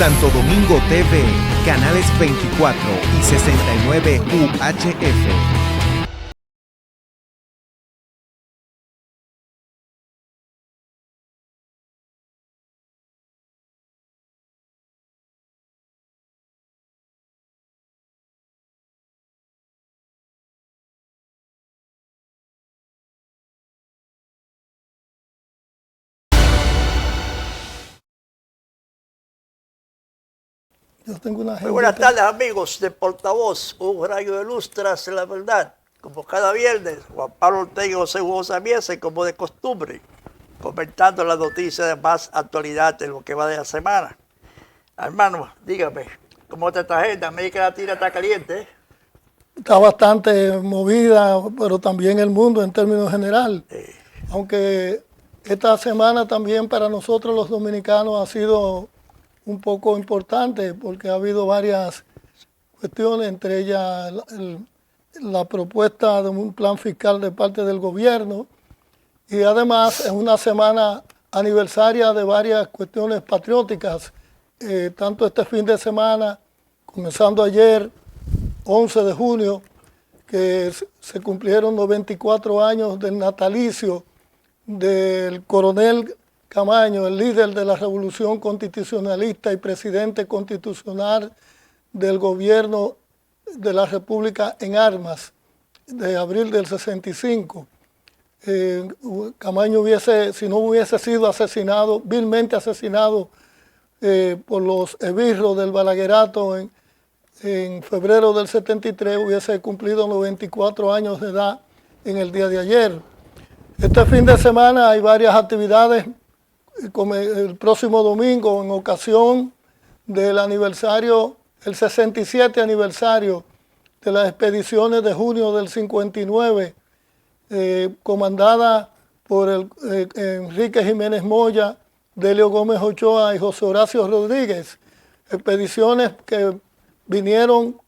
Santo Domingo TV, canales 24 y 69 UHF. Yo tengo una Muy buenas tardes, amigos de Portavoz, un rayo de luz tras la verdad. Como cada viernes, Juan Pablo Ortega y José Hugo Samiese, como de costumbre, comentando las noticias de más actualidad de lo que va de la semana. Hermano, dígame, ¿cómo está esta agenda? América Latina está caliente, ¿eh? Está bastante movida, pero también el mundo en términos general. Aunque esta semana también para nosotros los dominicanos ha sido un poco importante porque ha habido varias cuestiones, entre ellas la propuesta de un plan fiscal de parte del gobierno y además es una semana aniversaria de varias cuestiones patrióticas, tanto este fin de semana, comenzando ayer, 11 de junio, que se cumplieron 94 años del natalicio del coronel Camaño, el líder de la Revolución Constitucionalista y presidente constitucional del gobierno de la República en armas de abril del 65. Camaño si no hubiese sido asesinado, vilmente asesinado por los esbirros del Balaguerato en febrero del 73, hubiese cumplido 94 años de edad en el día de ayer. Este fin de semana hay varias actividades, como el próximo domingo, en ocasión del aniversario, el 67 aniversario de las expediciones de junio del 59, comandada por Enrique Jiménez Moya, Delio Gómez Ochoa y José Horacio Rodríguez. Expediciones que vinieron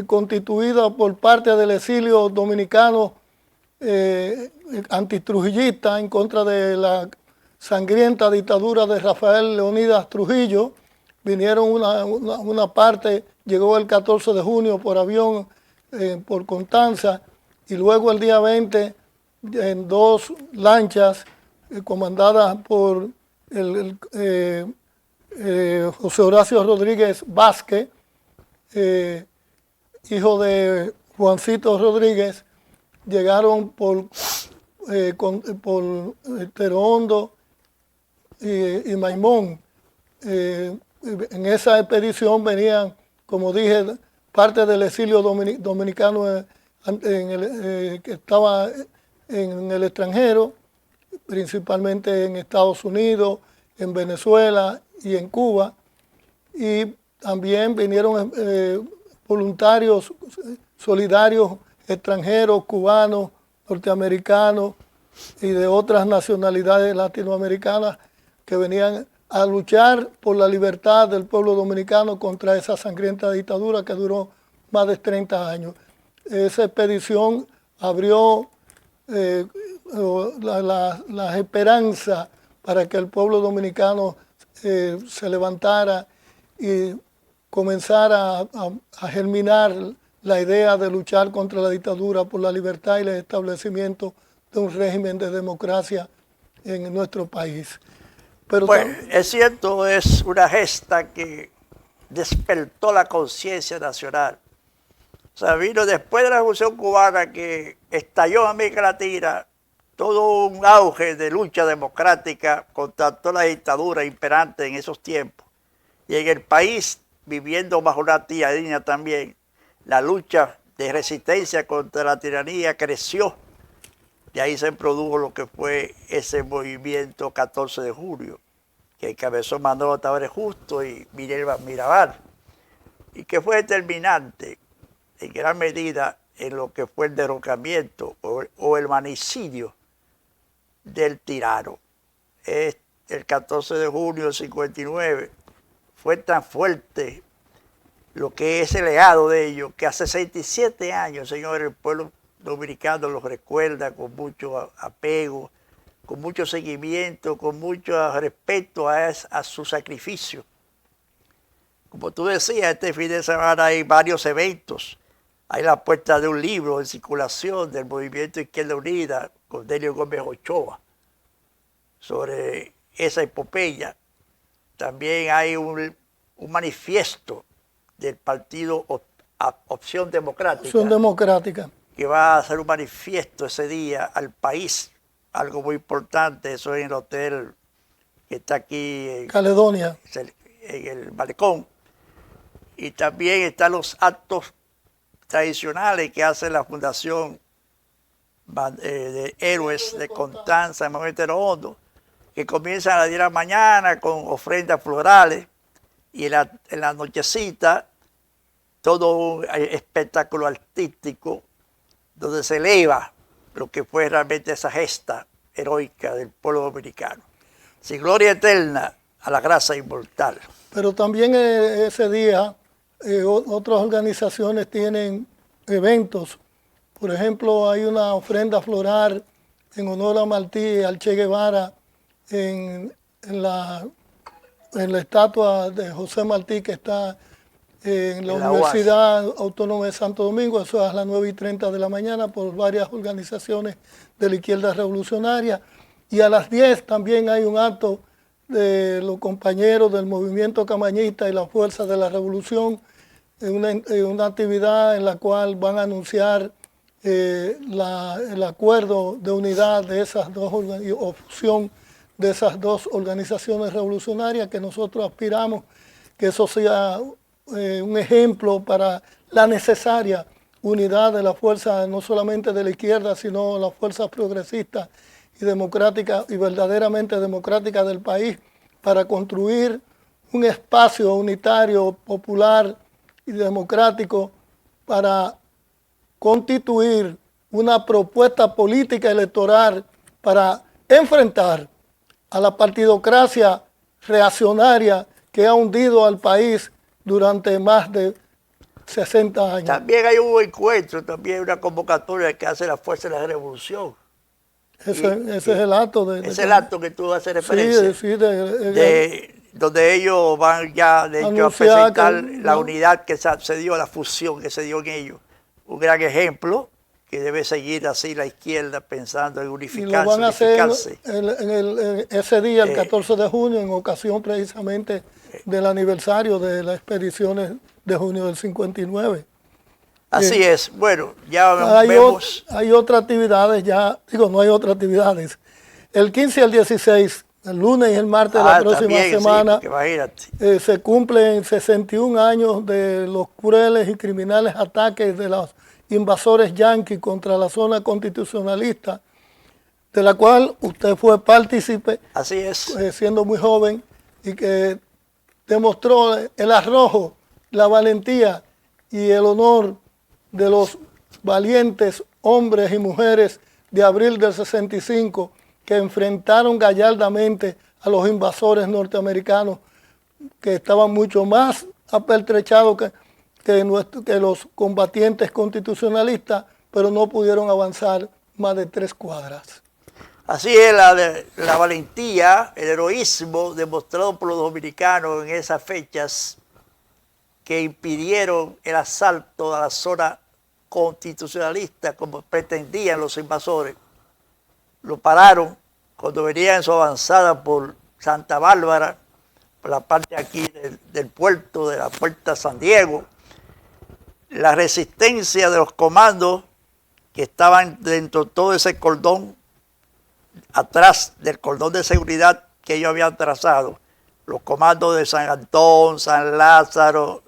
constituidas por parte del exilio dominicano antitrujillista en contra de la sangrienta dictadura de Rafael Leónidas Trujillo. Vinieron una parte, llegó el 14 de junio por avión por Constanza y luego el día 20 en dos lanchas comandadas por José Horacio Rodríguez Vázquez, hijo de Juancito Rodríguez, llegaron por Tero Hondo y Maimón. En esa expedición venían, como dije, parte del exilio dominicano que estaba en el extranjero, principalmente en Estados Unidos, en Venezuela y en Cuba. Y también vinieron voluntarios solidarios extranjeros, cubanos, norteamericanos y de otras nacionalidades latinoamericanas que venían a luchar por la libertad del pueblo dominicano contra esa sangrienta dictadura que duró más de 30 años. Esa expedición abrió las esperanzas para que el pueblo dominicano se levantara y comenzara a germinar la idea de luchar contra la dictadura por la libertad y el establecimiento de un régimen de democracia en nuestro país. Pero bueno, es cierto, es una gesta que despertó la conciencia nacional. O sea, vino después de la Revolución Cubana que estalló en América Latina todo un auge de lucha democrática contra toda la dictadura imperante en esos tiempos. Y en el país, viviendo bajo una tiranía también, la lucha de resistencia contra la tiranía creció. De ahí se produjo lo que fue ese movimiento 14 de julio, que encabezó Manolo Tavares Justo y Minerva Mirabal, y que fue determinante en gran medida en lo que fue el derrocamiento o el manicidio del tirano. El 14 de junio del 59 fue tan fuerte lo que es el legado de ellos, que hace 67 años, señores, el pueblo dominicano los recuerda con mucho apego, con mucho seguimiento, con mucho respeto a su sacrificio. como tú decías, este fin de semana hay varios eventos. Hay la puerta de un libro en circulación del Movimiento Izquierda Unida, con Delio Gómez Ochoa, sobre esa epopeya. También hay un manifiesto del partido Opción Democrática. Opción Democrática. Que va a hacer un manifiesto ese día al país, algo muy importante, eso en el hotel que está aquí en Caledonia, en el malecón. Y también están los actos tradicionales que hace la Fundación de Héroes de Constanza, de Manuel Terro Hondo, que comienzan a las 10 de la mañana con ofrendas florales y en la nochecita todo un espectáculo artístico donde se eleva lo que fue realmente esa gesta heroica del pueblo dominicano. Sin gloria eterna a la grasa inmortal. pero también ese día otras organizaciones tienen eventos. Por ejemplo, hay una ofrenda floral en honor a Martí y al Che Guevara en la estatua de José Martí que está en la Universidad Autónoma de Santo Domingo. Eso es a las 9:30 de la mañana por varias organizaciones de la izquierda revolucionaria. Y a las 10 también hay un acto de los compañeros del movimiento camañista y la fuerza de la revolución, una actividad en la cual van a anunciar el acuerdo de unidad de esas dos o fusión de esas dos organizaciones revolucionarias, que nosotros aspiramos que eso sea un ejemplo para la necesaria unidad de la fuerza, no solamente de la izquierda, sino las fuerzas progresistas y democráticas y verdaderamente democráticas del país, para construir un espacio unitario, popular y democrático para constituir una propuesta política electoral para enfrentar a la partidocracia reaccionaria que ha hundido al país durante más de 60 años. También hay un encuentro, también una convocatoria que hace la Fuerza de la Revolución. Ese es el acto. Es el acto que tú haces referencia. Sí, donde ellos van ya, de hecho, a presentar la unidad que se dio, la fusión que se dio en ellos. Un gran ejemplo que debe seguir así la izquierda pensando en unificarse. Y lo van a hacer ese día, el 14 de junio, en ocasión precisamente del aniversario de las expediciones de junio del 59. Así es. Bueno, ya vemos. Hay otras actividades ya, no hay otras actividades. El 15 al 16, el lunes y el martes de la próxima semana, sí, se cumplen 61 años de los crueles y criminales ataques de los invasores yanquis contra la zona constitucionalista, de la cual usted fue partícipe. Así es. Siendo muy joven, y que demostró el arrojo, la valentía y el honor de los valientes hombres y mujeres de abril del 65 que enfrentaron gallardamente a los invasores norteamericanos, que estaban mucho más apertrechados que los combatientes constitucionalistas, pero no pudieron avanzar más de 3 cuadras. Así es la valentía, el heroísmo demostrado por los dominicanos en esas fechas que impidieron el asalto a la zona constitucionalista como pretendían los invasores. Lo pararon cuando venían en su avanzada por Santa Bárbara, por la parte aquí del puerto, de la Puerta San Diego. La resistencia de los comandos que estaban dentro de todo ese cordón, atrás del cordón de seguridad que ellos habían trazado, los comandos de San Antón, San Lázaro,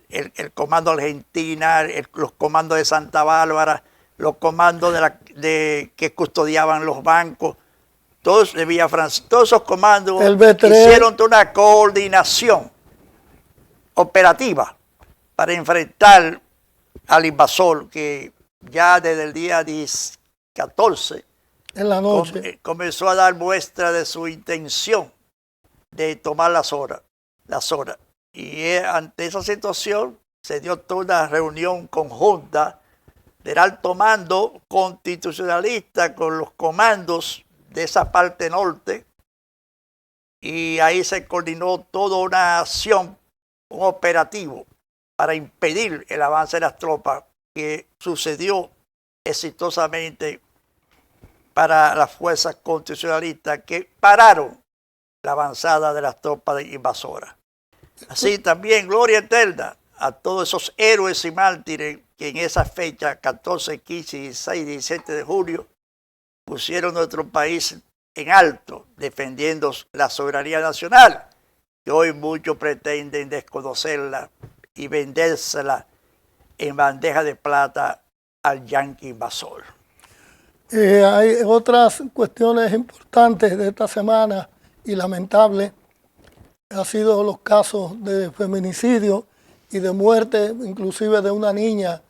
el comando Argentina, los comandos de Santa Bárbara, los comandos que custodiaban los bancos, todos de Villa Francesa, todos esos comandos hicieron toda una coordinación operativa para enfrentar al invasor, que ya desde el día 14 en la noche comenzó a dar muestra de su intención de tomar la zona. Y ante esa situación se dio toda una reunión conjunta del alto mando constitucionalista con los comandos de esa parte norte, y ahí se coordinó toda una acción un operativo para impedir el avance de las tropas que sucedió exitosamente para las fuerzas constitucionalistas que pararon la avanzada de las tropas invasoras. Así también gloria eterna a todos esos héroes y mártires que en esa fecha, 14, 15, 16, 17 de julio, pusieron nuestro país en alto, defendiendo la soberanía nacional, que hoy muchos pretenden desconocerla y vendérsela en bandeja de plata al yanqui invasor. Hay otras cuestiones importantes de esta semana y lamentables. Han sido los casos de feminicidio y de muerte, inclusive de una niña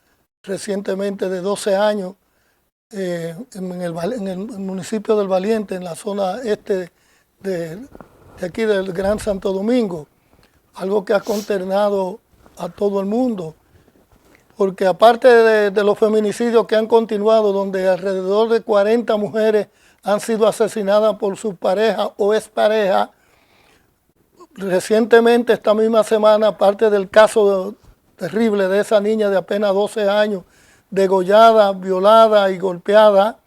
recientemente de 12 años en el municipio del Valiente, en la zona este de aquí del Gran Santo Domingo. Algo que ha consternado a todo el mundo. Porque aparte de los feminicidios que han continuado, donde alrededor de 40 mujeres han sido asesinadas por su pareja o expareja, recientemente, esta misma semana, aparte del caso terrible de esa niña de apenas 12 años, degollada, violada y golpeada,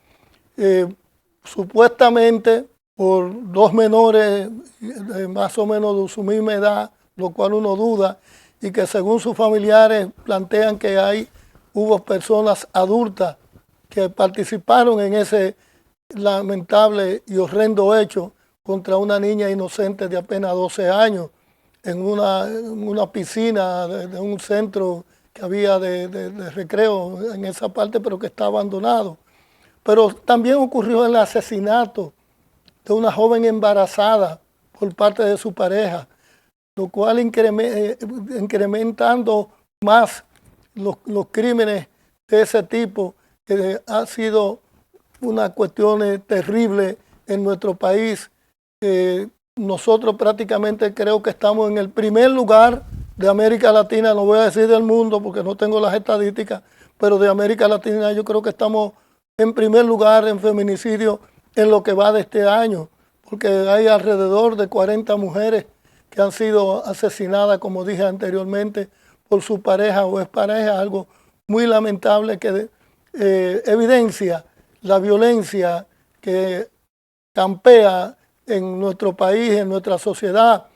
supuestamente por dos menores más o menos de su misma edad, lo cual uno duda, y que según sus familiares plantean que hubo personas adultas que participaron en ese lamentable y horrendo hecho contra una niña inocente de apenas 12 años en una piscina de un centro que había de recreo en esa parte, pero que está abandonado. Pero también ocurrió el asesinato de una joven embarazada por parte de su pareja, lo cual incrementando más los crímenes de ese tipo, que ha sido una cuestión terrible en nuestro país. Nosotros prácticamente creo que estamos en el primer lugar de América Latina, no voy a decir del mundo porque no tengo las estadísticas, pero de América Latina yo creo que estamos en primer lugar en feminicidio en lo que va de este año, porque hay alrededor de 40 mujeres que han sido asesinadas, como dije anteriormente, por su pareja o expareja, algo muy lamentable que evidencia la violencia que campea en nuestro país, en nuestra sociedad,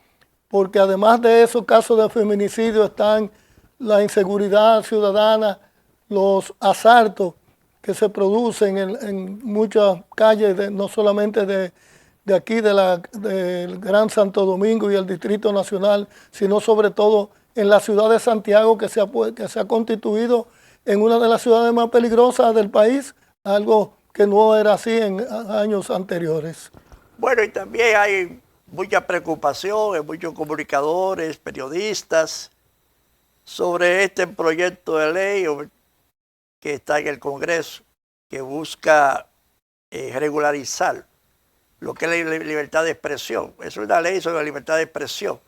porque además de esos casos de feminicidio están la inseguridad ciudadana, los asaltos que se producen en muchas calles, no solamente de aquí, del Gran Santo Domingo y el Distrito Nacional, sino sobre todo en la ciudad de Santiago, que se ha constituido en una de las ciudades más peligrosas del país, algo que no era así en años anteriores. Bueno, y también hay mucha preocupación en muchos comunicadores, periodistas, sobre este proyecto de ley que está en el Congreso, que busca regularizar lo que es la libertad de expresión. Es una ley sobre la libertad de expresión.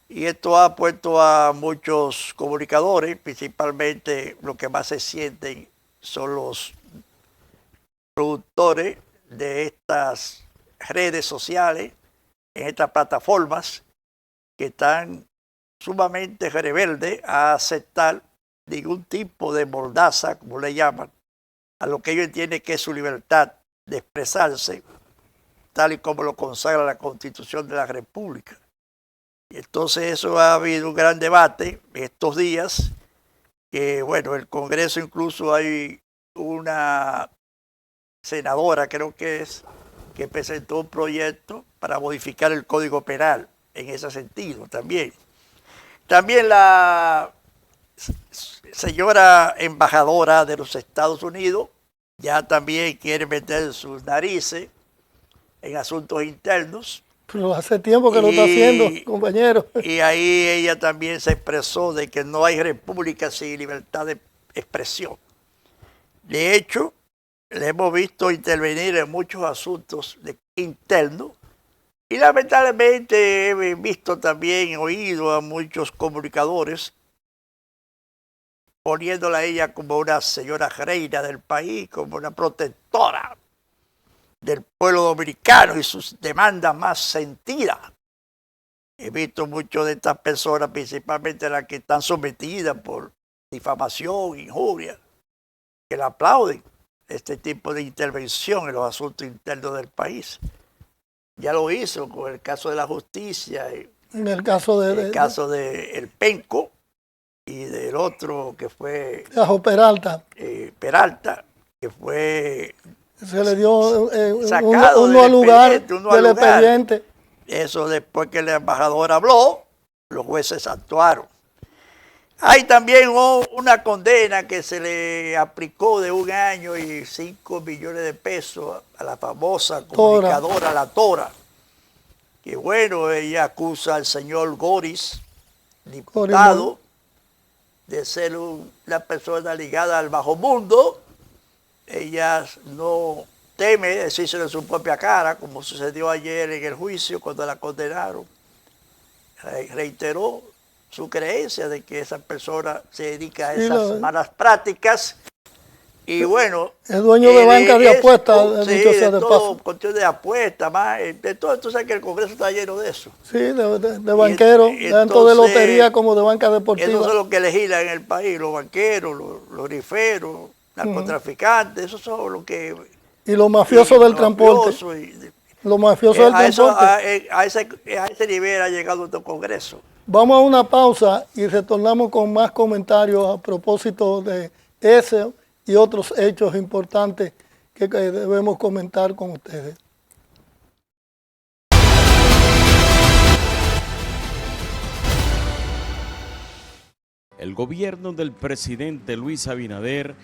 Y esto ha puesto a muchos comunicadores, principalmente lo que más se sienten son los productores de estas redes sociales, en estas plataformas, que están sumamente rebeldes a aceptar ningún tipo de mordaza, como le llaman, a lo que ellos entienden que es su libertad de expresarse, tal y como lo consagra la Constitución de la República. Y entonces eso ha habido un gran debate estos días, que bueno, el Congreso incluso hay una senadora, creo que es, que presentó un proyecto para modificar el Código Penal en ese sentido también. También la señora embajadora de los Estados Unidos ya también quiere meter sus narices en asuntos internos. Pero hace tiempo que lo está haciendo, compañero. Y ahí ella también se expresó de que no hay república sin libertad de expresión. De hecho, le hemos visto intervenir en muchos asuntos internos y lamentablemente he visto también, oído a muchos comunicadores poniéndola a ella como una señora reina del país, como una protectora del pueblo dominicano y sus demandas más sentidas. He visto muchas de estas personas, principalmente las que están sometidas por difamación, injuria, que le aplauden este tipo de intervención en los asuntos internos del país. Ya lo hizo con el caso de la justicia, En el caso el caso de El Penco y del otro que fue Ajo Peralta. Peralta, que fue Se le dio sacado uno al lugar del expediente. Eso después que el embajador habló, los jueces actuaron. Hay también una condena que se le aplicó de 1 año y 5 millones de pesos a la famosa comunicadora La Tora, que bueno, ella acusa al señor Goris, diputado, de ser una persona ligada al bajo mundo. Ella no teme decírselo en su propia cara, como sucedió ayer en el juicio cuando la condenaron. Reiteró su creencia de que esa persona se dedica a esas malas prácticas. Y bueno, es dueño de banca de apuestas, sí, de todo, cuestión de apuestas, más, de todo. Tú sabes que el Congreso está lleno de eso. Sí, de banqueros, tanto de lotería como de banca deportiva. Esos son los que legislan en el país, los banqueros, los riferos, narcotraficantes, esos son los que... Y los mafiosos del transporte. Los mafiosos del transporte. A ese nivel ha llegado nuestro Congreso. Vamos a una pausa y retornamos con más comentarios a propósito de ese y otros hechos importantes que debemos comentar con ustedes. El gobierno del presidente Luis Abinader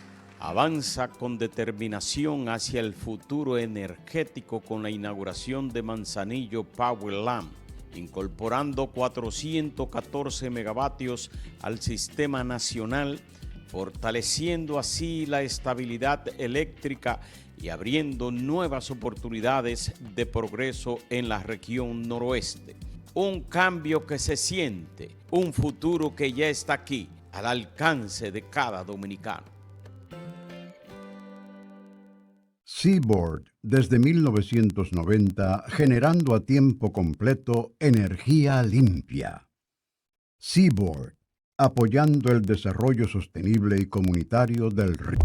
avanza con determinación hacia el futuro energético con la inauguración de Manzanillo Power Lamp, incorporando 414 megavatios al sistema nacional, fortaleciendo así la estabilidad eléctrica y abriendo nuevas oportunidades de progreso en la región noroeste. Un cambio que se siente, un futuro que ya está aquí, al alcance de cada dominicano. Seaboard, desde 1990, generando a tiempo completo energía limpia. Seaboard, apoyando el desarrollo sostenible y comunitario del río.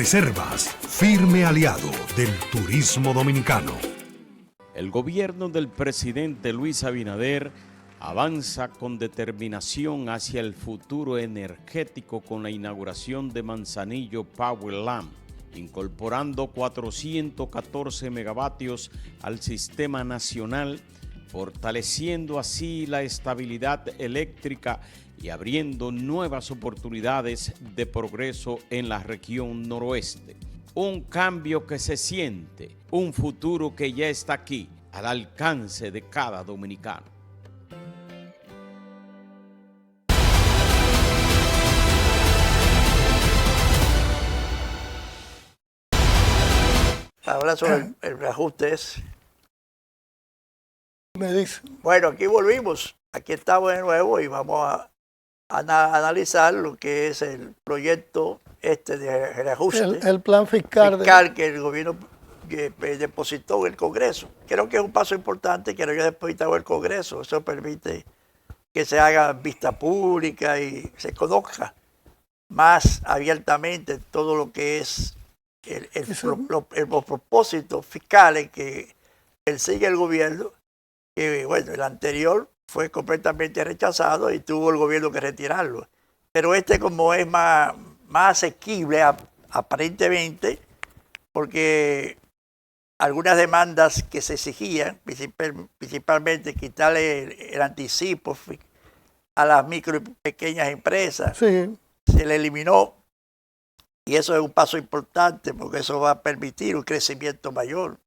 Banreservas, firme aliado del turismo dominicano. El gobierno del presidente Luis Abinader avanza con determinación hacia el futuro energético con la inauguración de Manzanillo Power Lamp, incorporando 414 megavatios al sistema nacional, fortaleciendo así la estabilidad eléctrica y abriendo nuevas oportunidades de progreso en la región noroeste. Un cambio que se siente, un futuro que ya está aquí, al alcance de cada dominicano. Habla sobre el reajuste ese. Me dice. Bueno, aquí volvimos. Aquí estamos de nuevo y vamos a analizar lo que es el proyecto de reajuste. El plan fiscal que el gobierno depositó en el Congreso. Creo que es un paso importante que lo haya depositado el Congreso. Eso permite que se haga vista pública y se conozca más abiertamente todo lo que es los propósitos fiscales que persigue el gobierno. Que bueno, el anterior fue completamente rechazado y tuvo el gobierno que retirarlo. Pero como es más asequible aparentemente, porque algunas demandas que se exigían, principalmente quitarle el anticipo a las micro y pequeñas empresas, sí, se le eliminó. Y eso es un paso importante porque eso va a permitir un crecimiento mayor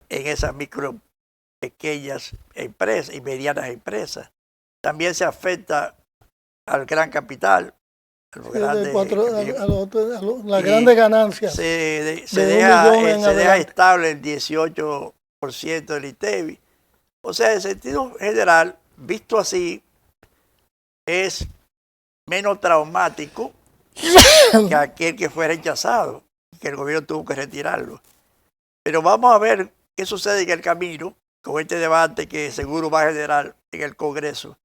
en esas micro, pequeñas empresas y medianas empresas. También se afecta al gran capital, las grandes ganancias. Se deja estable el 18% del ITEVI. O sea, en sentido general, visto así, es menos traumático que aquel que fue rechazado, que el gobierno tuvo que retirarlo. Pero vamos a ver qué sucede en el camino con este debate que seguro va a generar en el Congreso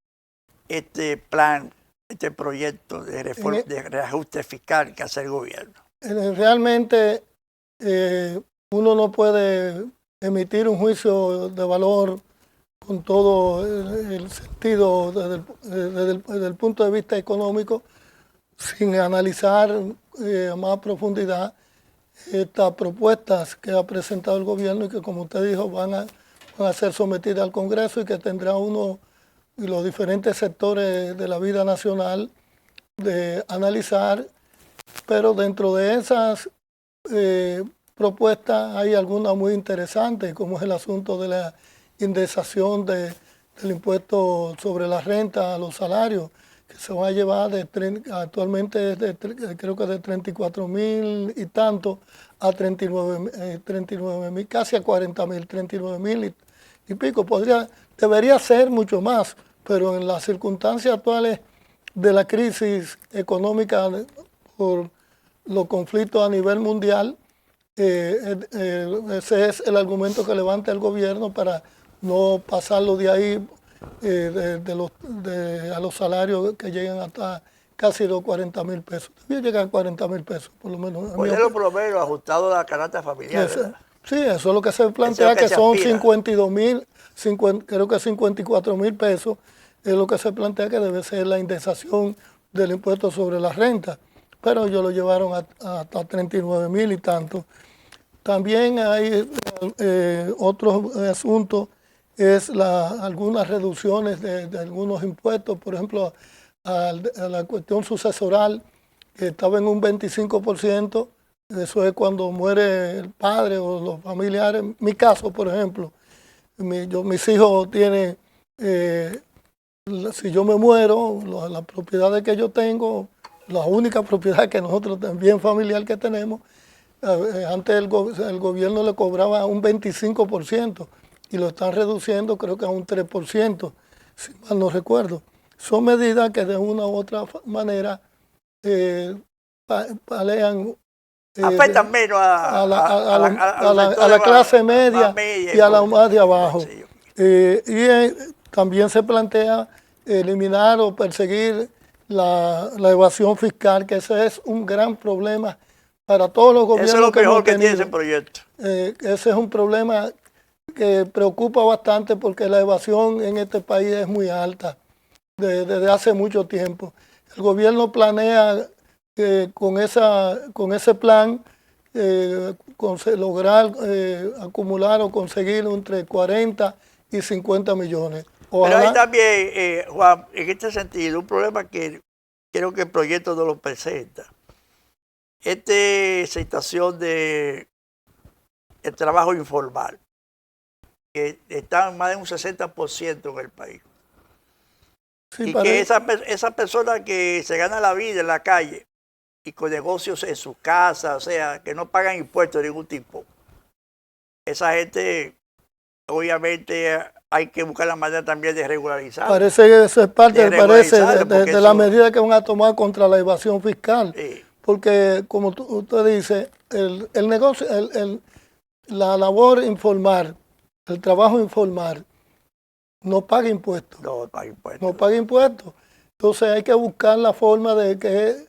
este plan, este proyecto de reforma, de reajuste fiscal que hace el gobierno. Realmente uno no puede emitir un juicio de valor con todo el sentido desde el punto de vista económico sin analizar a más profundidad estas propuestas que ha presentado el gobierno y que, como usted dijo, van a ser sometidas al Congreso y que tendrá uno y los diferentes sectores de la vida nacional de analizar, pero dentro de esas propuestas hay algunas muy interesantes, como es el asunto de la indexación del impuesto sobre la renta a los salarios, que se va a llevar actualmente creo que de 34,000 y tanto a 39,000, casi a 40,000, 39,000 y pico. Debería ser mucho más, pero en las circunstancias actuales de la crisis económica por los conflictos a nivel mundial, ese es el argumento que levanta el gobierno para no pasarlo de ahí a los salarios que llegan hasta casi los 40,000 pesos. Debía llegar a 40,000 pesos, por lo menos. Ponerlo por lo menos ajustado a la canasta familiar. Sí, eso es lo que se plantea, que son 52,000, creo que 54,000 pesos, es lo que se plantea que debe ser la indexación del impuesto sobre la renta, pero ellos lo llevaron hasta 39,000 y tanto. También hay otro asunto, es algunas reducciones de algunos impuestos, por ejemplo, a la cuestión sucesoral, que estaba en un 25%, eso es cuando muere el padre o los familiares. En mi caso, por ejemplo, mis hijos tienen, si yo me muero, las propiedades que yo tengo, la única propiedad que nosotros también familiar que tenemos, antes el gobierno le cobraba un 25% y lo están reduciendo creo que a un 3%, si mal no recuerdo. Son medidas que de una u otra manera palean, afectan menos a la clase media y a la más de abajo. También se plantea eliminar o perseguir la evasión fiscal, que ese es un gran problema para todos los gobiernos. Eso es lo que hemos mejor que tiene tenido. ese proyecto. Ese es un problema que preocupa bastante porque la evasión en este país es muy alta desde hace mucho tiempo. El gobierno planea con ese plan lograr acumular o conseguir entre 40 y 50 millones. Pero Ojalá. hay también, Juan, en este sentido, un problema que creo que el proyecto no lo presenta. Esta situación de el trabajo informal, que está en más de un 60% en el país. Sí, Y que esa persona que se gana la vida en la calle y con negocios en su casa, o sea, que no pagan impuestos de ningún tipo, esa gente, obviamente, hay que buscar la manera también de regularizar. Parece que eso es parte de la eso, medida que van a tomar contra la evasión fiscal. Sí. Porque, como usted dice, el negocio, la labor informal, el trabajo informal, no paga impuestos. No paga impuestos. No paga impuestos. Entonces hay que buscar la forma de que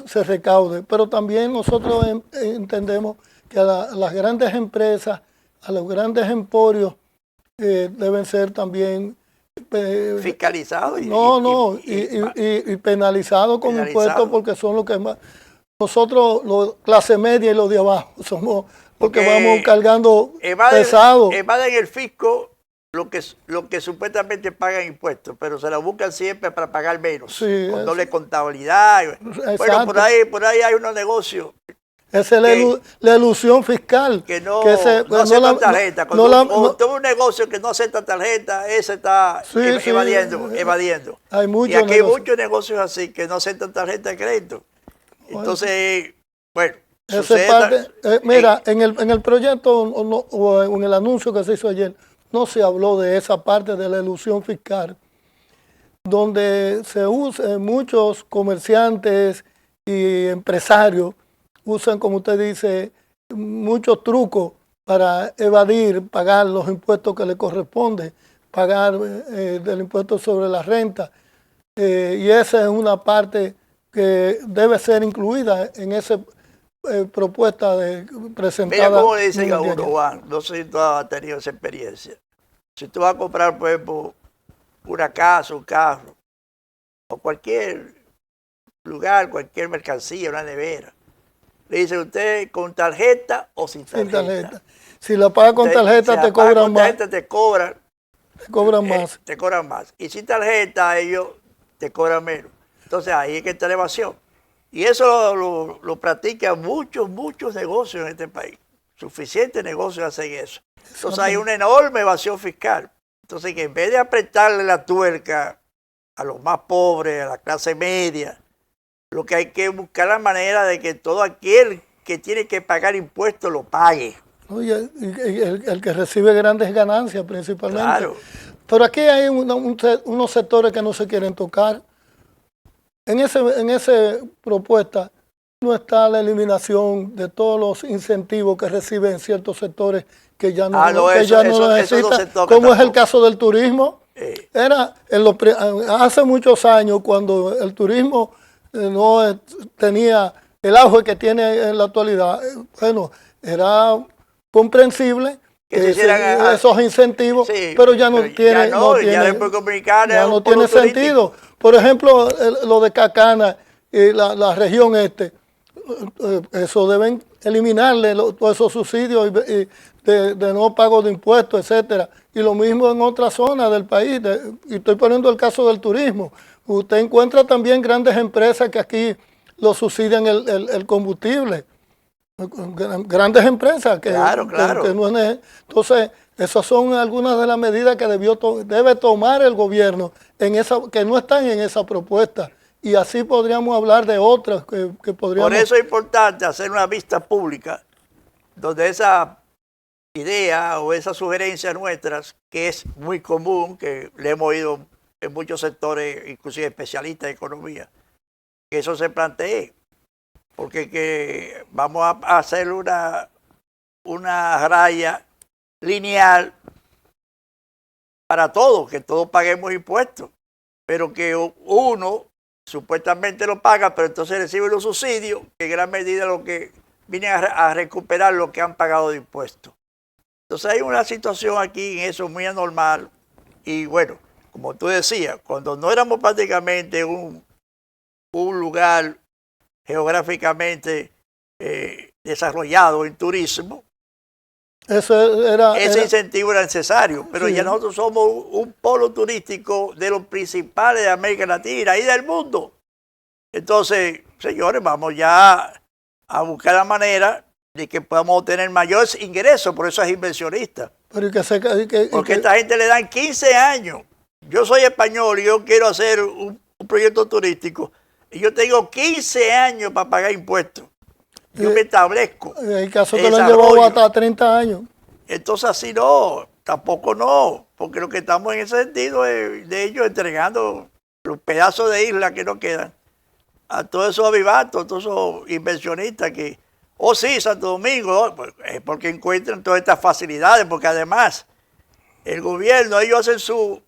se recaude. Pero también nosotros entendemos que a las grandes empresas, a los grandes emporios, deben ser también fiscalizados y penalizados con impuestos, porque son los que más. Nosotros, clase media y los de abajo, somos porque vamos cargando pesado. Evaden el fisco lo que supuestamente pagan impuestos, pero se lo buscan siempre para pagar menos, Sí, con doble contabilidad. Exacto. Bueno, por ahí hay unos negocios. Esa es la ilusión fiscal. Que no aceptan tarjeta. Cuando tuvo un negocio que no acepta tarjeta, ese está evadiendo. Hay muchos y aquí hay negocios. muchos negocios así que no aceptan tarjeta de crédito. Entonces, bueno. Mira, en el proyecto o en el anuncio que se hizo ayer, no se habló de esa parte de la ilusión fiscal, donde se usa, muchos comerciantes y empresarios usan, como usted dice, muchos trucos para evadir, pagar los impuestos que le corresponden, pagar del impuesto sobre la renta. Y esa es una parte que debe ser incluida en esa propuesta presentada. Mira cómo le dicen a uno, Juan, no sé si tú has tenido esa experiencia. Si tú vas a comprar, por ejemplo, una casa, un carro, o cualquier lugar, cualquier mercancía, una nevera, le dicen usted con tarjeta o sin tarjeta. Sin tarjeta. Si la pagas con tarjeta te cobran más. Te cobran más. Te cobran más. Y sin tarjeta ellos te cobran menos. Entonces ahí es que está la evasión. Y eso lo practican muchos negocios en este país. Suficientes negocios hacen eso. Entonces hay una enorme evasión fiscal. Entonces que en vez de apretarle la tuerca a los más pobres, a la clase media, lo que hay que buscar la manera de que todo aquel que tiene que pagar impuestos lo pague. Oye, el que recibe grandes ganancias principalmente. Claro. Pero aquí hay unos sectores que no se quieren tocar. En esa propuesta no está la eliminación de todos los incentivos que reciben ciertos sectores que ya no, lo necesitan, como es el caso del turismo. Era hace muchos años, cuando el turismo no tenía el auge que tiene en la actualidad, bueno, era comprensible que esos incentivos, sí, pero ya no tiene sentido. Por ejemplo, lo de Cacana y la región eso deben eliminarle todos esos subsidios de no pago de impuestos, etcétera. Y lo mismo en otras zonas del país. Y estoy poniendo el caso del turismo. Usted encuentra también grandes empresas que aquí lo subsidian el combustible. Grandes empresas que no es. Entonces, esas son algunas de las medidas que debe tomar el gobierno que no están en esa propuesta. Y así podríamos hablar de otras que podríamos. Por eso es importante hacer una vista pública donde esa idea o esas sugerencias nuestras, que es muy común, que le hemos oído en muchos sectores, inclusive especialistas de economía, que eso se plantee. Porque que vamos a hacer una raya lineal para todos, que todos paguemos impuestos, pero que uno supuestamente lo pagan, pero entonces reciben los subsidios, que en gran medida lo que vienen a recuperar lo que han pagado de impuestos. Entonces hay una situación aquí en eso muy anormal. Y bueno, como tú decías, cuando no éramos prácticamente un lugar geográficamente desarrollado en turismo, ese incentivo era necesario, pero sí, ya nosotros somos un polo turístico de los principales de América Latina y del mundo. Entonces, señores, vamos ya a buscar la manera de que podamos obtener mayores ingresos, por eso es inversionista. Pero porque a esta gente le dan 15 años. Yo soy español y yo quiero hacer un proyecto turístico y yo tengo 15 años para pagar impuestos. Yo me establezco. Hay casos que lo han llevado hasta 30 años. Entonces así no, tampoco no, porque lo que estamos en ese sentido es de ellos entregando los pedazos de isla que nos quedan a todos esos avivatos, a todos esos inversionistas que, sí, Santo Domingo, es porque encuentran todas estas facilidades, porque además el gobierno, ellos hacen sus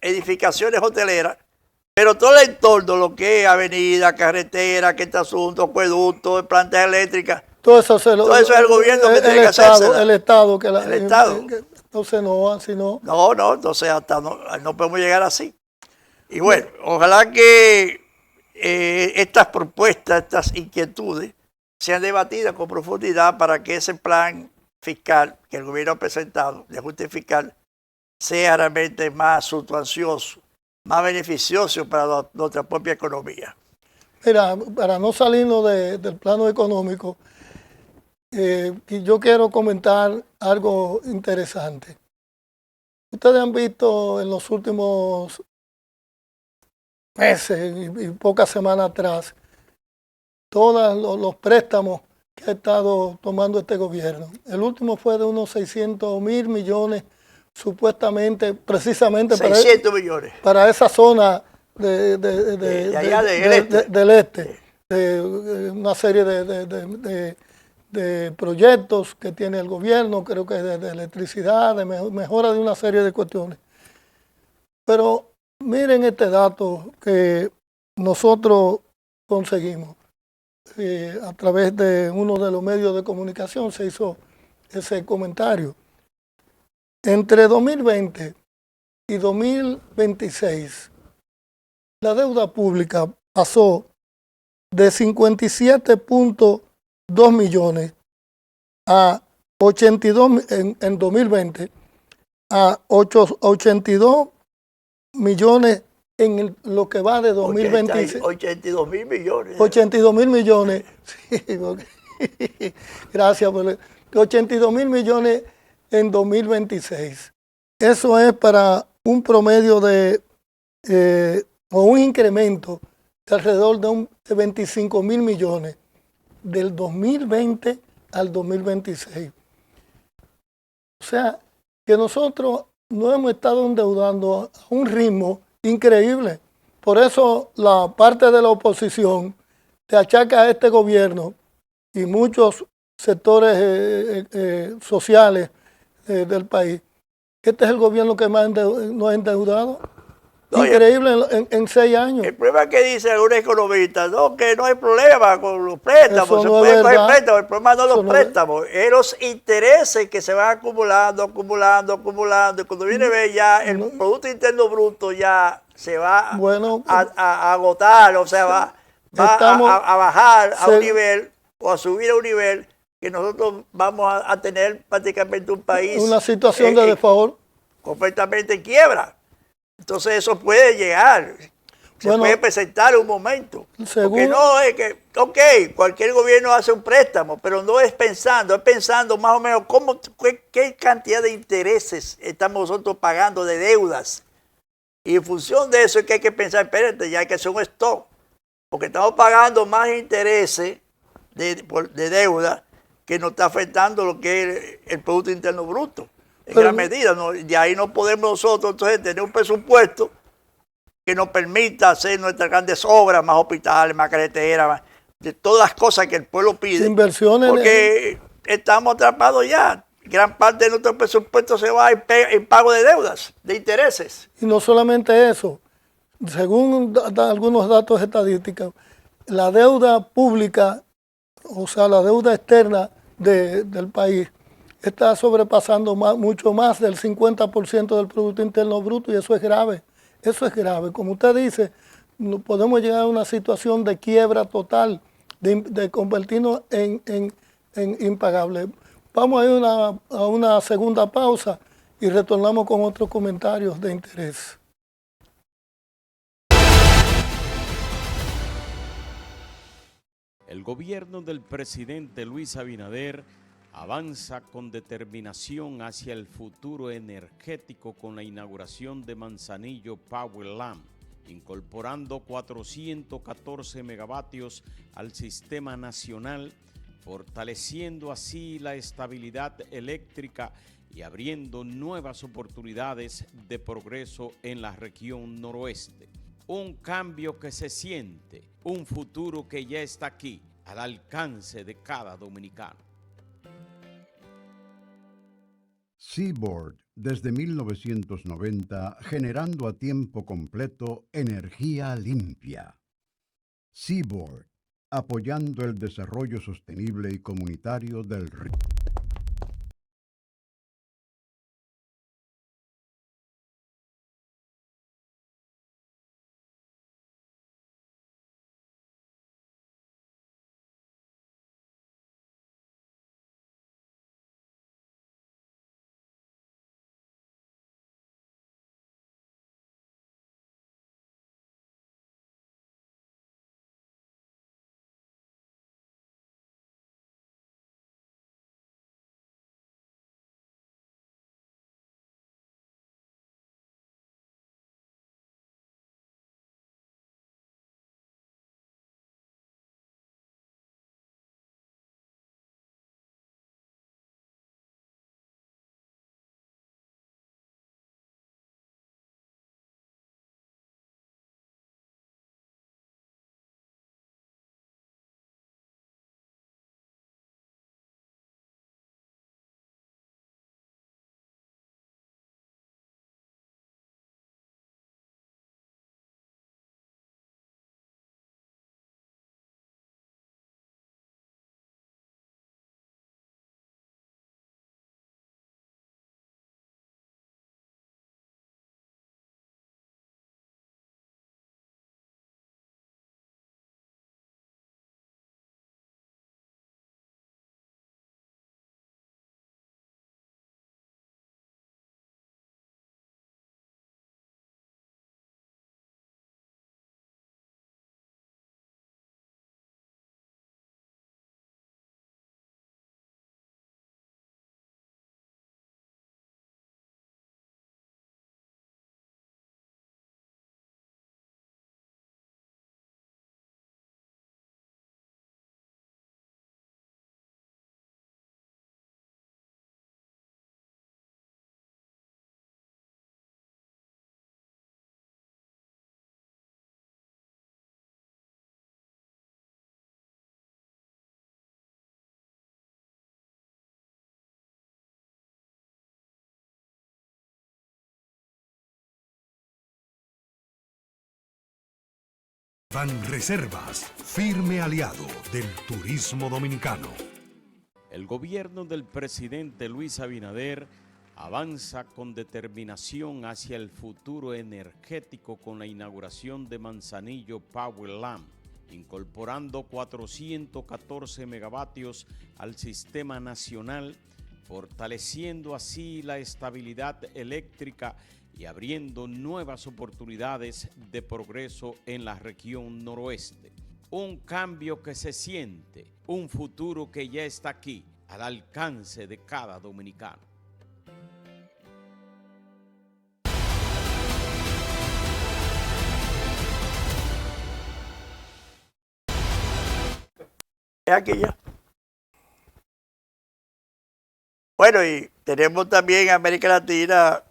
edificaciones hoteleras, pero todo el entorno, lo que es avenida, carretera, que este asunto, acueducto, plantas eléctricas, todo eso es el gobierno que tiene que hacerse. El Estado. Entonces no, así no. No, entonces hasta no podemos llegar así. Y bueno, ojalá que estas propuestas, estas inquietudes, sean debatidas con profundidad para que ese plan fiscal que el gobierno ha presentado, de ajuste fiscal, sea realmente más sustancioso, más beneficioso para nuestra propia economía. Mira, para no salirnos del plano económico, yo quiero comentar algo interesante. Ustedes han visto en los últimos meses y pocas semanas atrás todos los préstamos que ha estado tomando este gobierno. El último fue de unos 600.000 millones, supuestamente, precisamente 600 millones. Para esa zona del este, una serie de proyectos que tiene el gobierno, creo que de electricidad, de mejora de una serie de cuestiones. Pero miren este dato que nosotros conseguimos. A través de uno de los medios de comunicación se hizo ese comentario. Entre 2020 y 2026, la deuda pública pasó de 57.2 millones a 82 en 2020 a 82 millones en lo que va de 2026. 82.000 millones. 82.000 millones. Sí, gracias por 82.000 millones en 2026. Eso es para un promedio o un incremento de alrededor de 25.000 millones del 2020 al 2026. O sea, que nosotros no hemos estado endeudando a un ritmo increíble. Por eso la parte de la oposición te achaca a este gobierno y muchos sectores sociales del país. Este es el gobierno que más nos ha endeudado. Increíble en 6 años. El problema que dice algunos economistas, que no hay problema con los préstamos, se puede coger préstamos, el problema no es los préstamos, es los intereses que se van acumulando, y cuando viene a ver ya el Producto Interno Bruto ya se va a agotar, o sea, va a bajar a un nivel o a subir a un nivel que nosotros vamos a tener prácticamente un país. Una situación de desfavor. Completamente en quiebra. Entonces eso puede llegar, se puede presentar un momento. Porque no es que, cualquier gobierno hace un préstamo, pero no es pensando más o menos qué cantidad de intereses estamos nosotros pagando de deudas. Y en función de eso es que hay que pensar, espérate, ya hay que hacer un stop, porque estamos pagando más intereses de deuda que nos está afectando lo que es el Producto Interno Bruto. En gran medida, de ahí no podemos nosotros entonces tener un presupuesto que nos permita hacer nuestras grandes obras, más hospitales, más carreteras, de todas las cosas que el pueblo pide. Inversiones. Porque estamos atrapados ya. Gran parte de nuestro presupuesto se va en pago de deudas, de intereses. Y no solamente eso, según algunos datos estadísticos, la deuda pública, o sea, la deuda externa del país, está sobrepasando mucho más del 50% del Producto Interno Bruto, y eso es grave. Eso es grave. Como usted dice, podemos llegar a una situación de quiebra total, de convertirnos en impagable. Vamos a ir a una segunda pausa y retornamos con otros comentarios de interés. El gobierno del presidente Luis Abinader avanza con determinación hacia el futuro energético con la inauguración de Manzanillo Power Lamp, incorporando 414 megavatios al sistema nacional, fortaleciendo así la estabilidad eléctrica y abriendo nuevas oportunidades de progreso en la región noroeste. Un cambio que se siente, un futuro que ya está aquí, al alcance de cada dominicano. Seaboard, desde 1990, generando a tiempo completo energía limpia. Seaboard, apoyando el desarrollo sostenible y comunitario del río. Banreservas, firme aliado del turismo dominicano. El gobierno del presidente Luis Abinader avanza con determinación hacia el futuro energético con la inauguración de Manzanillo Power Lamp, incorporando 414 megavatios al sistema nacional, fortaleciendo así la estabilidad eléctrica y abriendo nuevas oportunidades de progreso en la región noroeste. Un cambio que se siente, un futuro que ya está aquí, al alcance de cada dominicano. Es aquí ya. Bueno, y tenemos también en América Latina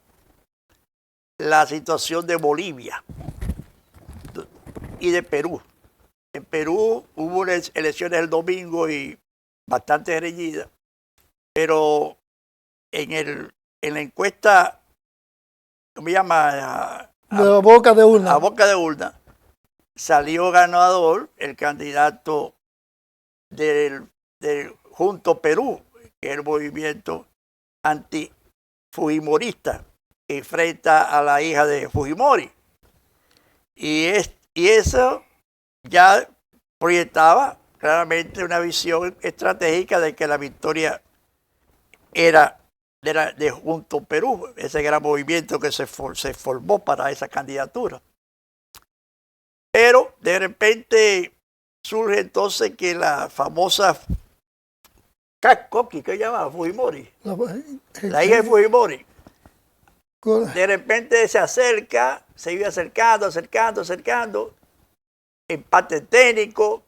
la situación de Bolivia y de Perú. En Perú hubo unas elecciones el domingo y bastante reñidas, pero en la encuesta, ¿cómo se llama? De la boca de urna. a boca de urna, salió ganador el candidato del Junto Perú, que es el movimiento anti-fujimorista, que enfrenta a la hija de Fujimori. Y eso ya proyectaba claramente una visión estratégica de que la victoria era de Junto Perú, ese gran movimiento que se formó para esa candidatura. Pero de repente surge entonces que la famosa Koki, que llamaba Fujimori, la hija de Fujimori, de repente se acerca, se iba acercando, empate técnico,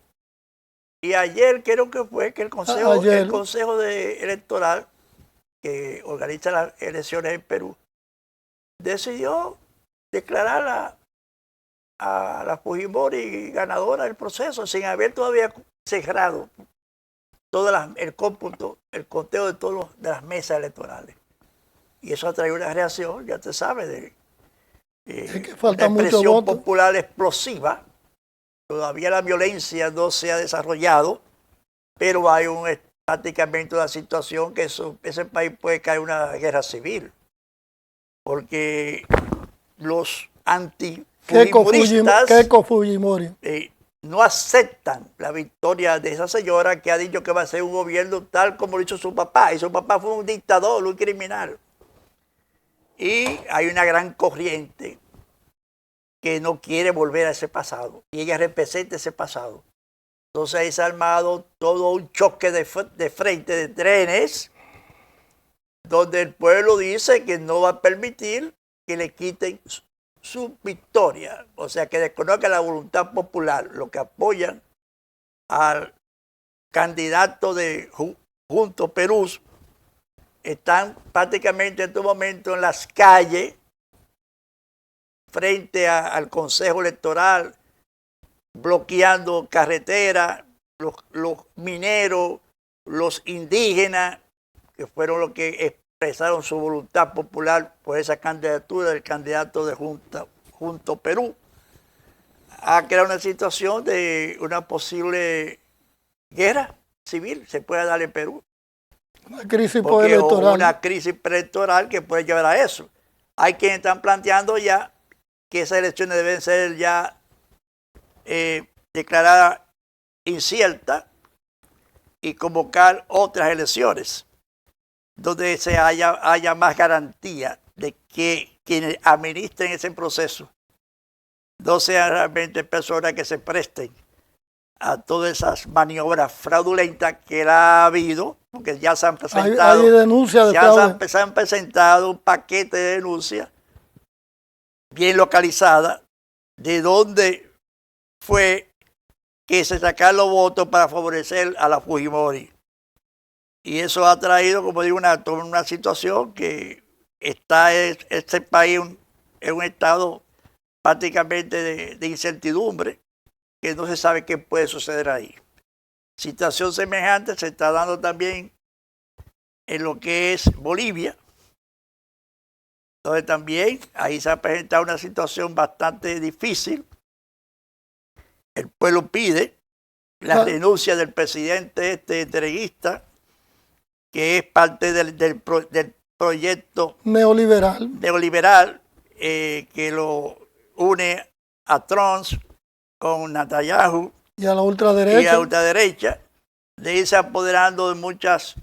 y ayer creo que fue que el Consejo Electoral que organiza las elecciones en Perú decidió declarar a la Fujimori ganadora del proceso sin haber todavía cerrado todo el cómputo, el conteo de todas las mesas electorales. Y eso ha traído una reacción, ya te sabes, de falta una expresión popular explosiva. Todavía la violencia no se ha desarrollado, pero hay prácticamente una situación que ese país puede caer en una guerra civil. Porque los anti-fujimoristas no aceptan la victoria de esa señora que ha dicho que va a ser un gobierno tal como lo hizo su papá. Y su papá fue un dictador, un criminal. Y hay una gran corriente que no quiere volver a ese pasado. Y ella representa ese pasado. Entonces ahí se ha armado todo un choque de frente de trenes, donde el pueblo dice que no va a permitir que le quiten su victoria. O sea, que desconozca la voluntad popular. Los que apoyan al candidato de Junto Perú están prácticamente en este momento en las calles frente al Consejo Electoral, bloqueando carreteras, los mineros, los indígenas, que fueron los que expresaron su voluntad popular por esa candidatura del candidato de Junto Perú, ha creado una situación de una posible guerra civil, se puede dar en Perú. Una crisis preelectoral. Una crisis preelectoral que puede llevar a eso. Hay quienes están planteando ya que esas elecciones deben ser ya declaradas inciertas y convocar otras elecciones donde haya más garantía de que quienes administren ese proceso no sean realmente personas que se presten a todas esas maniobras fraudulentas que ha habido, porque ya se han presentado, hay denuncias de fraude. Se han presentado un paquete de denuncias bien localizada de dónde fue que se sacaron los votos para favorecer a la Fujimori. Y eso ha traído, como digo, una situación que está este país en un estado prácticamente de incertidumbre, que no se sabe qué puede suceder ahí. Situación semejante se está dando también en lo que es Bolivia, donde también ahí se ha presentado una situación bastante difícil. El pueblo pide la renuncia del presidente entreguista, que es parte del proyecto neoliberal que lo une a Trump con Netanyahu y a la ultraderecha, de irse apoderando de muchos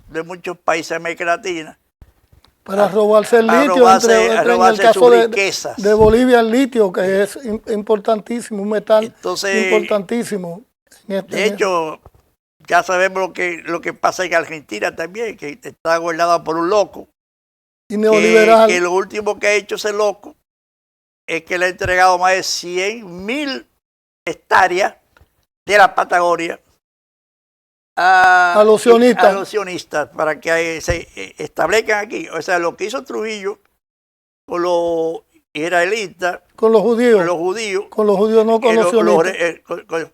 países de América Latina para robarse el litio, en el caso de Bolivia el litio, que es importantísimo, un metal importantísimo. De hecho, ya sabemos lo que pasa en Argentina también, que está gobernada por un loco. Y neoliberal. Que lo último que ha hecho ese loco es que le ha entregado más de 100.000 hectáreas de la Patagonia a los sionistas para que se establezcan aquí. O sea, lo que hizo Trujillo con los israelitas, con los judíos no, con los sionistas.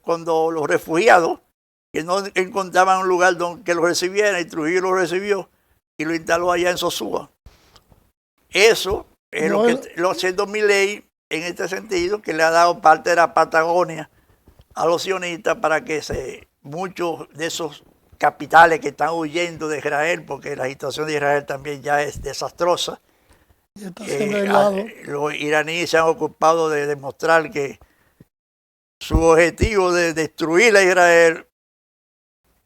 Cuando los refugiados que no encontraban un lugar que los recibiera, y Trujillo los recibió y lo instaló allá en Sosúa. Eso es lo haciendo Milei, en este sentido, que le ha dado parte de la Patagonia a los sionistas para que muchos de esos capitales que están huyendo de Israel, porque la situación de Israel también ya es desastrosa. Los iraníes se han ocupado de demostrar que su objetivo de destruir a Israel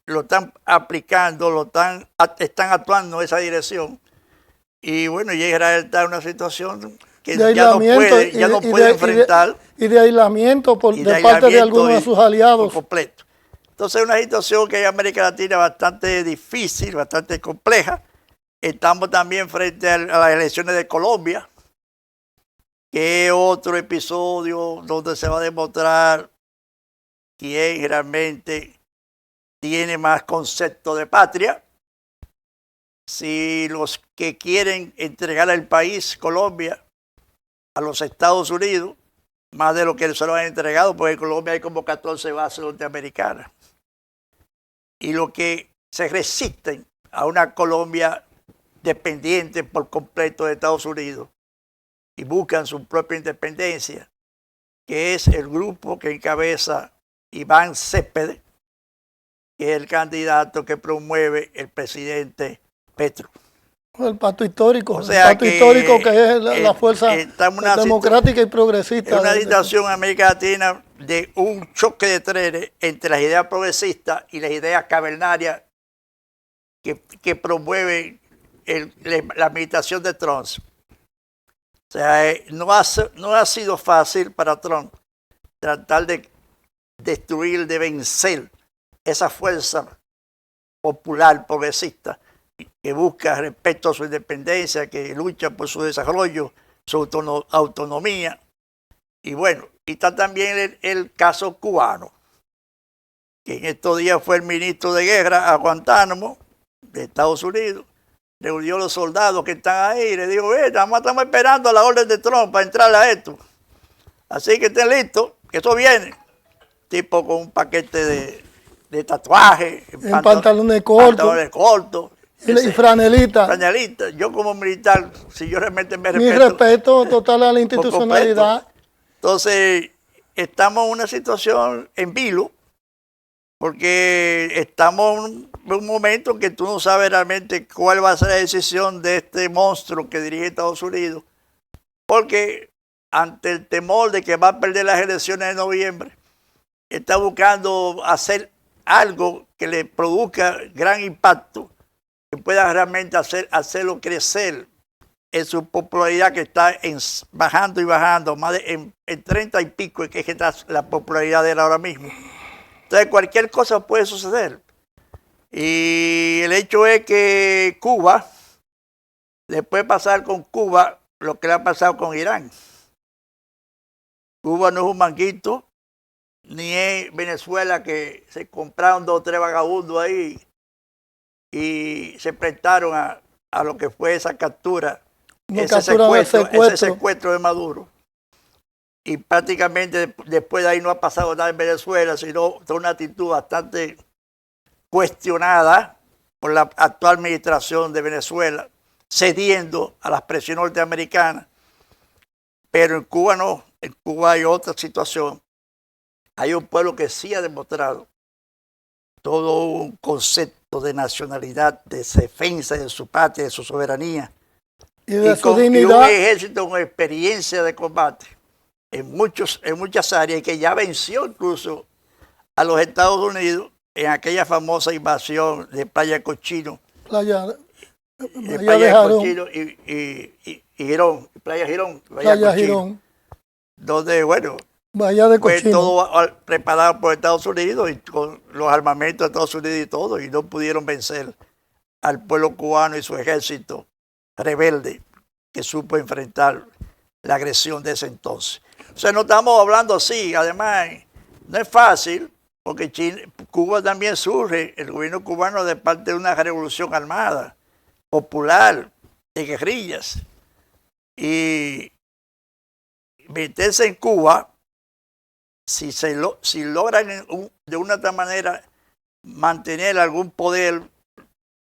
lo están aplicando, están actuando en esa dirección. Y bueno, ya Israel está en una situación que ya no puede enfrentar. Y de aislamiento de parte de algunos de sus aliados. Por completo. Entonces es una situación que en América Latina es bastante difícil, bastante compleja. Estamos también frente a las elecciones de Colombia, que es otro episodio donde se va a demostrar quién realmente tiene más concepto de patria. Si los que quieren entregar el país, Colombia, a los Estados Unidos, más de lo que se lo han entregado, porque en Colombia hay como 14 bases norteamericanas. Y los que se resisten a una Colombia dependiente por completo de Estados Unidos y buscan su propia independencia, que es el grupo que encabeza Iván Cepeda, que es el candidato que promueve el presidente Petro. El pacto histórico, o sea, el pacto histórico que es la fuerza democrática y progresista. Es una situación en América Latina de un choque de trenes entre las ideas progresistas y las ideas cavernarias que promueven la administración de Trump. O sea, no ha sido fácil para Trump tratar de destruir, de vencer esa fuerza popular progresista que busca respeto a su independencia, que lucha por su desarrollo, su autonomía. Y bueno, y está también el caso cubano, que en estos días fue el ministro de Guerra a Guantánamo, de Estados Unidos, reunió a los soldados que están ahí y le dijo, estamos esperando la orden de Trump para entrar a esto. Así que estén listos, que eso viene. Tipo con un paquete de tatuajes, en pantalones cortos. Y franelita. Franelita. Yo como militar, si yo realmente me respeto. Mi respeto total a la institucionalidad. Entonces, estamos en una situación en vilo, porque estamos en un momento que tú no sabes realmente cuál va a ser la decisión de este monstruo que dirige Estados Unidos, porque ante el temor de que va a perder las elecciones de noviembre, está buscando hacer algo que le produzca gran impacto, que pueda realmente hacerlo crecer en su popularidad, que está bajando y bajando, más en 30 y pico, que está la popularidad de él ahora mismo. Entonces cualquier cosa puede suceder. Y el hecho es que Cuba, le puede pasar con Cuba lo que le ha pasado con Irán. Cuba no es un manguito, ni es Venezuela, que se compraron 2 o 3 vagabundos ahí y se prestaron a lo que fue esa captura, ese secuestro de Maduro. Y prácticamente después de ahí no ha pasado nada en Venezuela, sino toda una actitud bastante cuestionada por la actual administración de Venezuela, cediendo a las presiones norteamericanas. Pero en Cuba no, en Cuba hay otra situación. Hay un pueblo que sí ha demostrado todo un concepto de nacionalidad, de defensa de su patria, de su soberanía. Y de su dignidad. Y un ejército con experiencia de combate en muchas áreas, y que ya venció incluso a los Estados Unidos en aquella famosa invasión de Playa Cochino. Playa Cochino y Girón, Playa Girón. Donde, bueno, fue todo preparado por Estados Unidos y con los armamentos de Estados Unidos y todo, y no pudieron vencer al pueblo cubano y su ejército rebelde que supo enfrentar la agresión de ese entonces. O sea, no estamos hablando así. Además, no es fácil, porque Cuba también surge, el gobierno cubano, de parte de una revolución armada, popular, de guerrillas. Y meterse en Cuba, si logran de una otra manera mantener algún poder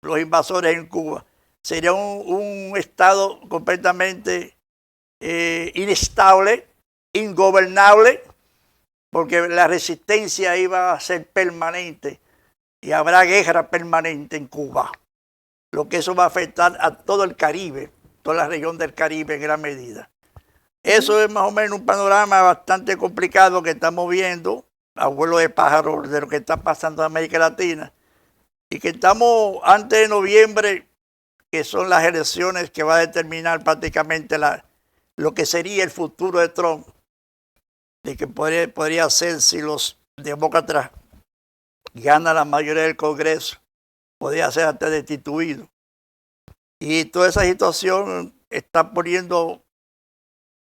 los invasores en Cuba, sería un estado completamente inestable, ingobernable, porque la resistencia iba a ser permanente y habrá guerra permanente en Cuba, lo que eso va a afectar a todo el Caribe, toda la región del Caribe en gran medida. Eso es más o menos un panorama bastante complicado que estamos viendo, a vuelo de pájaro, de lo que está pasando en América Latina, y que estamos antes de noviembre, que son las elecciones que va a determinar prácticamente lo que sería el futuro de Trump, de que podría ser si los demócratas ganan la mayoría del Congreso, podría ser hasta destituido. Y toda esa situación está poniendo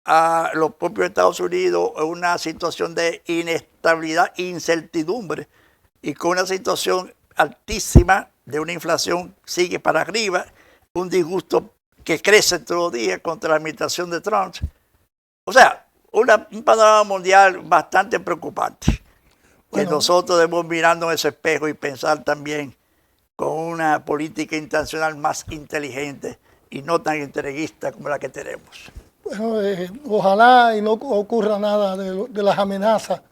a los propios Estados Unidos en una situación de inestabilidad e incertidumbre, y con una situación altísima de una inflación sigue para arriba, un disgusto que crece todos los días contra la administración de Trump. O sea, un panorama mundial bastante preocupante, que nosotros debemos mirarnos en ese espejo y pensar también con una política internacional más inteligente y no tan entreguista como la que tenemos. Bueno, ojalá y no ocurra nada de las amenazas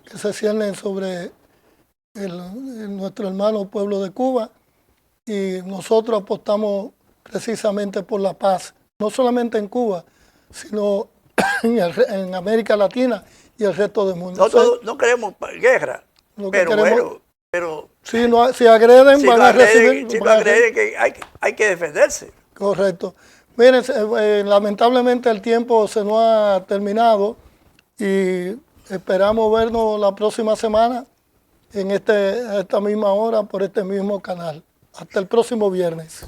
que se ciernen sobre nuestro hermano pueblo de Cuba, y nosotros apostamos precisamente por la paz, no solamente en Cuba, sino en América Latina y el resto del mundo. Nosotros no queremos guerra, pero si agreden, van a recibir. Si lo agreden, que hay que defenderse. Correcto. Miren, lamentablemente el tiempo se nos ha terminado y esperamos vernos la próxima semana a esta misma hora por este mismo canal. Hasta el próximo viernes.